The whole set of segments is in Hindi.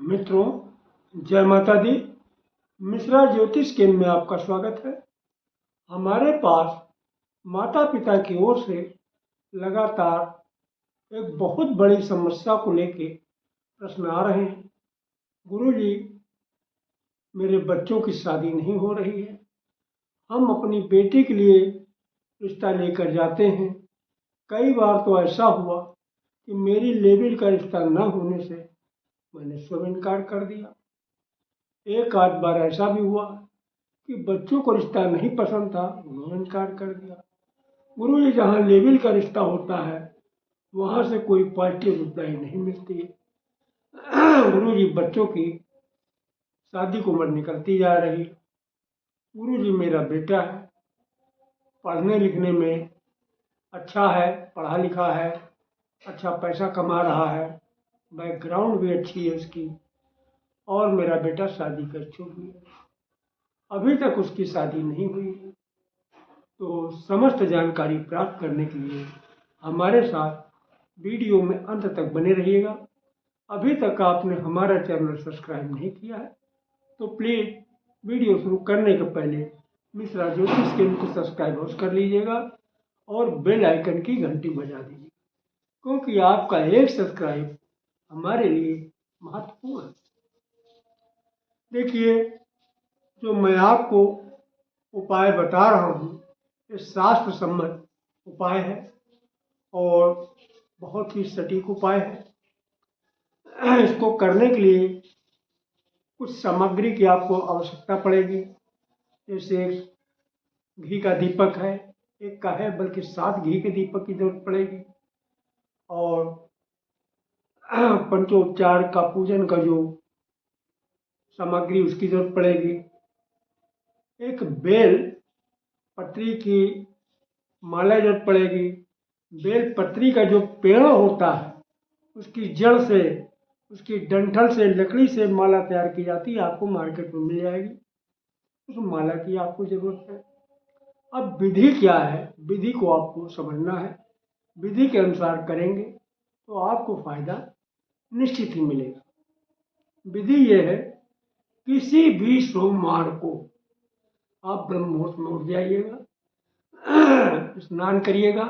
मित्रों, जय माता दी। मिश्रा ज्योतिष केंद्र में आपका स्वागत है। हमारे पास माता पिता की ओर से लगातार एक बहुत बड़ी समस्या को लेके प्रश्न आ रहे हैं। गुरुजी, मेरे बच्चों की शादी नहीं हो रही है। हम अपनी बेटी के लिए रिश्ता लेकर जाते हैं। कई बार तो ऐसा हुआ कि मेरी लेवल का रिश्ता न होने से मैंने स्वयं इनकार कर दिया। एक आध बार ऐसा भी हुआ कि बच्चों को रिश्ता नहीं पसंद था, उन्होंने इनकार कर दिया। गुरुजी, जहाँ लेवल का रिश्ता होता है वहाँ से कोई पॉजिटिव रिप्लाई नहीं मिलती है। गुरुजी, बच्चों की शादी की उम्र निकलती जा रही। गुरुजी, मेरा बेटा है, पढ़ने लिखने में अच्छा है, पढ़ा लिखा है, अच्छा पैसा कमा रहा है, बैकग्राउंड भी अच्छी है उसकी, और मेरा बेटा शादी का इच्छुक भी है। अभी तक उसकी शादी नहीं हुई है। तो समस्त जानकारी प्राप्त करने के लिए हमारे साथ वीडियो में अंत तक बने रहिएगा। अभी तक आपने हमारा चैनल सब्सक्राइब नहीं किया है तो प्लीज़ वीडियो शुरू करने के पहले मिश्रा ज्योतिष केंद्र को सब्सक्राइब अवश्य कर लीजिएगा और बेल आइकन की घंटी बजा दीजिए, क्योंकि आपका एक सब्सक्राइब हमारे लिए महत्वपूर्ण है। देखिए, जो मैं आपको उपाय बता रहा हूँ ये शास्त्र सम्मत उपाय है और बहुत ही सटीक उपाय है। इसको करने के लिए कुछ सामग्री की आपको आवश्यकता पड़ेगी। जैसे घी का दीपक है, एक का है बल्कि 7 घी के दीपक की जरूरत पड़ेगी, और पंचोपचार का पूजन का जो सामग्री उसकी जरूरत पड़ेगी। एक बेल पत्री की माला जरूरत पड़ेगी। बेल पत्री का जो पेड़ होता है उसकी जड़ से, उसकी डंठल से, लकड़ी से माला तैयार की जाती है, आपको मार्केट में मिल जाएगी। उस माला की आपको जरूरत है। अब विधि क्या है, विधि को आपको समझना है। विधि के अनुसार करेंगे तो आपको फायदा निश्चित ही मिलेगा। विधि यह है, किसी भी सोमवार को आप ब्रह्म मुहूर्त में उठ जाइएगा, स्नान करिएगा।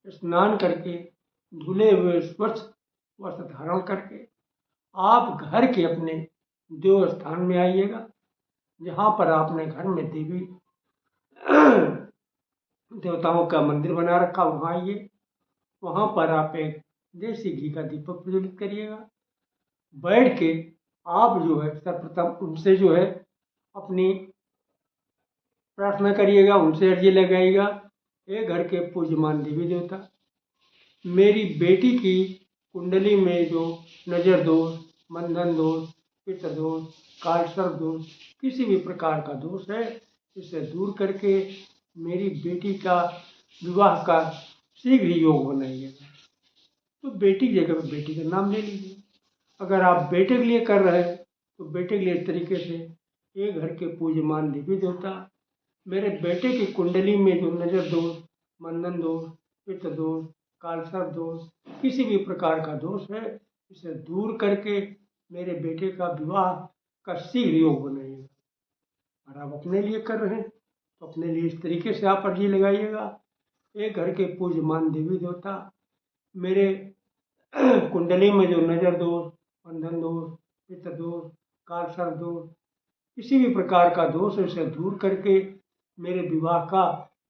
स्नान करके धुले हुए स्वच्छ वस्त्र धारण करके आप घर के अपने देव स्थान में आइएगा। जहाँ पर आपने घर में देवी देवताओं का मंदिर बना रखा, वहाँ आइए। वहाँ पर आप एक देसी घी का दीपक प्रज्वलित करिएगा। बैठ के आप जो है सर्वप्रथम उनसे जो है अपनी प्रार्थना करिएगा, उनसे अर्जी लगाइएगा। ये घर के पूज्यमान देवी देवता, मेरी बेटी की कुंडली में जो नजर दोष, बंधन दोष, पितृ दोष, कालसर्प दोष, किसी भी प्रकार का दोष है, इसे दूर करके मेरी बेटी का विवाह का शीघ्र योग बनाइएगा। तो बेटी की जगह पर बेटी का नाम ले लीजिए। अगर आप बेटे के लिए कर रहे हैं तो बेटे के लिए इस तरीके से, एक घर के पूज्यमान देवी देवता, मेरे बेटे की कुंडली में जो नजर दोष, बंधन दोष, पितृ दोष, कालसर्प दोष, किसी भी प्रकार का दोष है, इसे दूर करके मेरे बेटे का विवाह का शीघ्र योग बनाइएगा। और आप अपने लिए कर रहे हैं तो अपने लिए इस तरीके से आप अर्जी लगाइएगा। एक घर के पूज्यमान देवी देवता, मेरे कुंडली में जो नजर दोष, बंधन दोष, पितृ दोष, कालसर्प दोष, किसी भी प्रकार का दोष है, इसे दूर करके मेरे विवाह का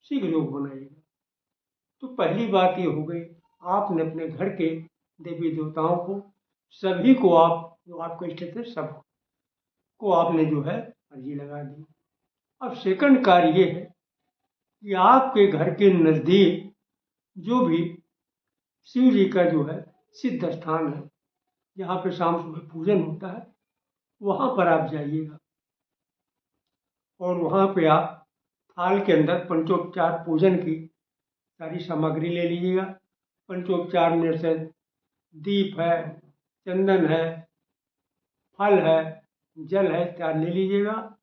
शीघ्र योग बनाइएगा। तो पहली बात ये हो गई, आपने अपने घर के देवी देवताओं को, सभी को, आप जो आपके इष्ट थे सब को आपने जो है अर्जी लगा दी। अब सेकंड कार्य ये है कि आपके घर के नज़दीक जो भी शिव जी का जो है सिद्ध स्थान है, जहाँ पे शाम सुबह पूजन होता है, वहाँ पर आप जाइएगा और वहाँ पे आप थाल के अंदर पंचोपचार पूजन की सारी सामग्री ले लीजिएगा। पंचोपचार में से दीप है, चंदन है, फल है, जल है, इत्यादि ले लीजिएगा।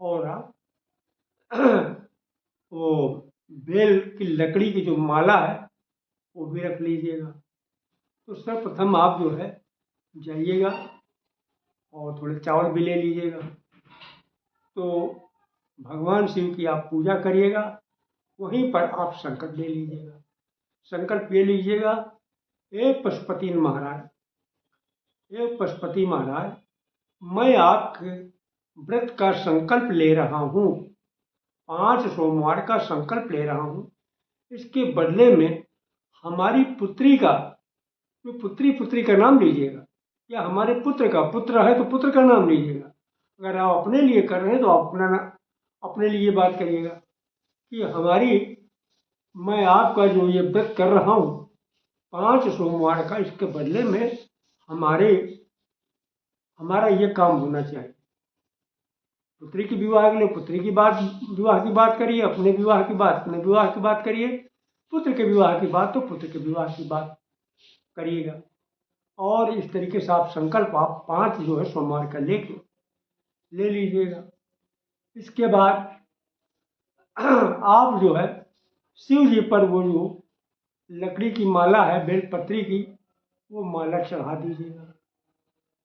और आप वो बेल की लकड़ी की जो माला है वो भी रख लीजिएगा। तो सर्वप्रथम आप जो है जाइएगा और थोड़े चावल भी ले लीजिएगा। तो भगवान शिव की आप पूजा करिएगा, वहीं पर आप संकल्प ले लीजिएगा। संकल्प ले लीजिएगा, हे पशुपति महाराज, हे पशुपति महाराज, मैं आपके व्रत का संकल्प ले रहा हूँ, 5 सोमवार का संकल्प ले रहा हूँ। इसके बदले में हमारी पुत्री का, तो पुत्री का नाम लीजिएगा, या हमारे पुत्र का, पुत्र है तो पुत्र का नाम लीजिएगा। अगर आप अपने लिए कर रहे हैं तो आप अपने लिए बात करिएगा कि मैं आपका जो ये व्रत कर रहा हूँ 5 सोमवार का, इसके बदले में हमारा ये काम होना चाहिए। पुत्री की विवाह के लिए पुत्री की बात, विवाह की बात करिए, अपने विवाह की बात अपने विवाह की बात करिए, पुत्र के विवाह की बात तो पुत्र के विवाह की बात करिएगा। और इस तरीके से आप संकल्प 5 जो है सोमवार का ले लीजिएगा। इसके बाद आप जो है शिव जी पर वो जो लकड़ी की माला है बेलपत्री की, वो माला चढ़ा दीजिएगा।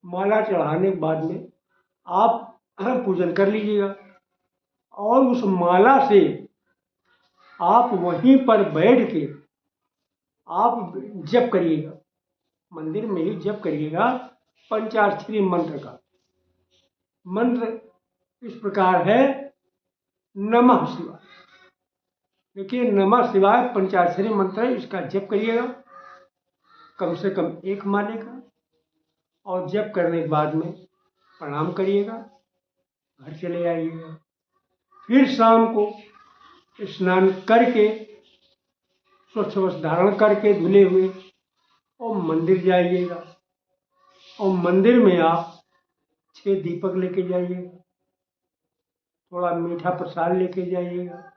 माला चढ़ाने के बाद में आप पूजन कर लीजिएगा, और उस माला से आप वहीं पर बैठ के आप जप करिएगा, मंदिर में ही जप करिएगा पंचाक्षरी मंत्र का। मंत्र इस प्रकार है, नमः शिवाय। देखिए, नमः शिवाय पंचाक्षरी मंत्र है, इसका जप करिएगा कम से कम 1 माले का, और जप करने के बाद में प्रणाम करिएगा, घर चले आइएगा। फिर शाम को स्नान करके, स्वच्छ वस्त्र धारण करके धुले हुए, और मंदिर जाइएगा, और मंदिर में आप 6 दीपक लेके जाइएगा, थोड़ा मीठा प्रसाद लेके जाइएगा,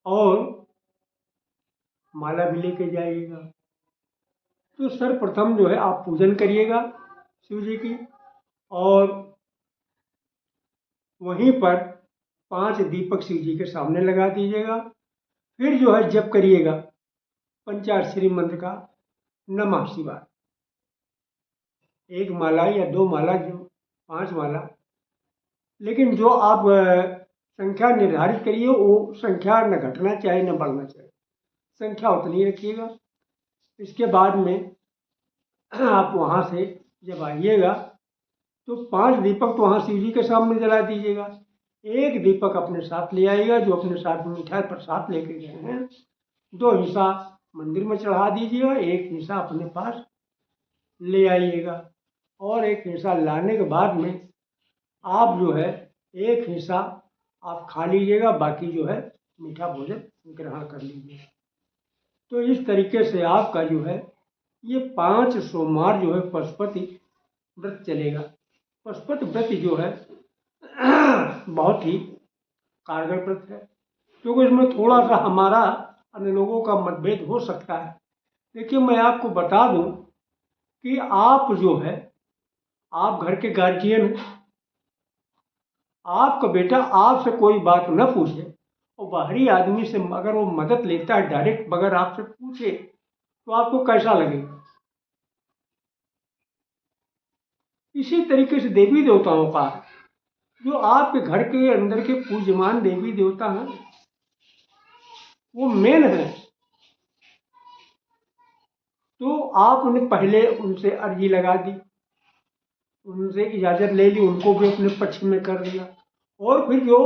और माला भी लेके जाइएगा। तो सर्वप्रथम जो है आप पूजन करिएगा शिव जी की, और वहीं पर 5 दीपक शिव जी के सामने लगा दीजिएगा। फिर जो है जप करिएगा पंचाक्षरी मंत्र का, नमः शिवाय। 1 माला या 2 माला, जो 5 माला, लेकिन जो आप संख्या निर्धारित करिए वो संख्या न घटना चाहिए न बढ़ना चाहिए, संख्या उतनी रखिएगा। इसके बाद में आप वहाँ से जब आइएगा तो 5 दीपक तो वहाँ शिव जी के सामने जला दीजिएगा। 1 दीपक अपने साथ ले आइएगा, जो अपने साथ मीठा प्रसाद लेके गए हैं। 2 हिस्सा मंदिर में चढ़ा दीजिएगा, 1 हिस्सा अपने पास ले आइएगा, और 1 हिस्सा लाने के बाद में आप जो है 1 हिस्सा आप खा लीजिएगा, बाकी जो है मीठा भोजन ग्रहण कर लीजिएगा। तो इस तरीके से आपका जो है ये 5 सोमवार जो है पशुपति व्रत चलेगा। पशुपति व्रत जो है बहुत ही कारगर व्रत है, क्योंकि इसमें थोड़ा सा हमारा अन्य लोगों का मतभेद हो सकता है। देखिए, मैं आपको बता दूं कि आप जो है, आप घर के गार्जियन, आपका बेटा आपसे कोई बात न पूछे और बाहरी आदमी से अगर वो मदद लेता है डायरेक्ट, बगैर आपसे पूछे, तो आपको कैसा लगेगा? इसी तरीके से देवी देवताओं का, जो आपके घर के अंदर के पूज्यमान देवी देवता हैं, वो मेन है। तो आपने पहले उनसे अर्जी लगा दी, उनसे इजाज़त ले ली, उनको भी अपने पक्ष में कर दिया, और फिर जो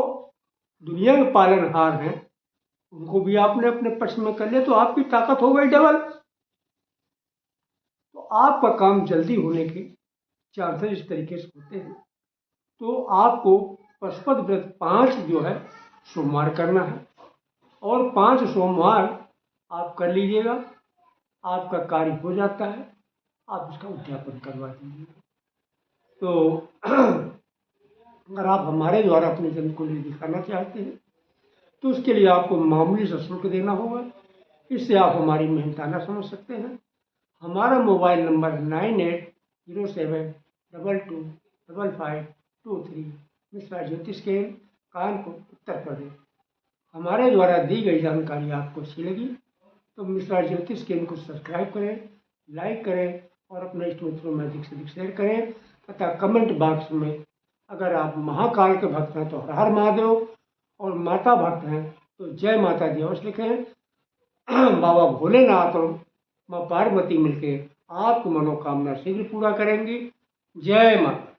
दुनिया के पालनहार हैं उनको भी आपने अपने पक्ष में कर लिया, तो आपकी ताकत हो गई डबल। तो आपका काम जल्दी होने के चांसेस इस तरीके से होते हैं। तो आपको पशुपति व्रत 5 जो है सोमवार करना है, और 5 सोमवार आप कर लीजिएगा, आपका कार्य हो जाता है, आप इसका उद्यापन करवा दीजिएगा। तो अगर आप हमारे द्वारा अपने जन्म को दिखाना चाहते हैं तो उसके लिए आपको मामूली सा शुल्क देना होगा। इससे आप हमारी मेहनताना समझ सकते हैं। हमारा मोबाइल नंबर 9807225523, मिश्रा ज्योतिष केंद्र, कानपुर, उत्तर प्रदेश। हमारे द्वारा दी गई जानकारी आपको अच्छी लगी तो मिश्रा ज्योतिष केंद्र को सब्सक्राइब करें, लाइक करें और अपने इष्ट मित्रों में अधिक से अधिक शेयर करें तथा कमेंट बॉक्स में अगर आप महाकाल के भक्त हैं तो हर हर महादेव और माता भक्त हैं तो जय माता दी अवश्य लिखें। बाबा भोलेनाथ और माँ पार्वती मिलकर आपकी मनोकामना शीघ्र पूरा करेंगी। जय माता।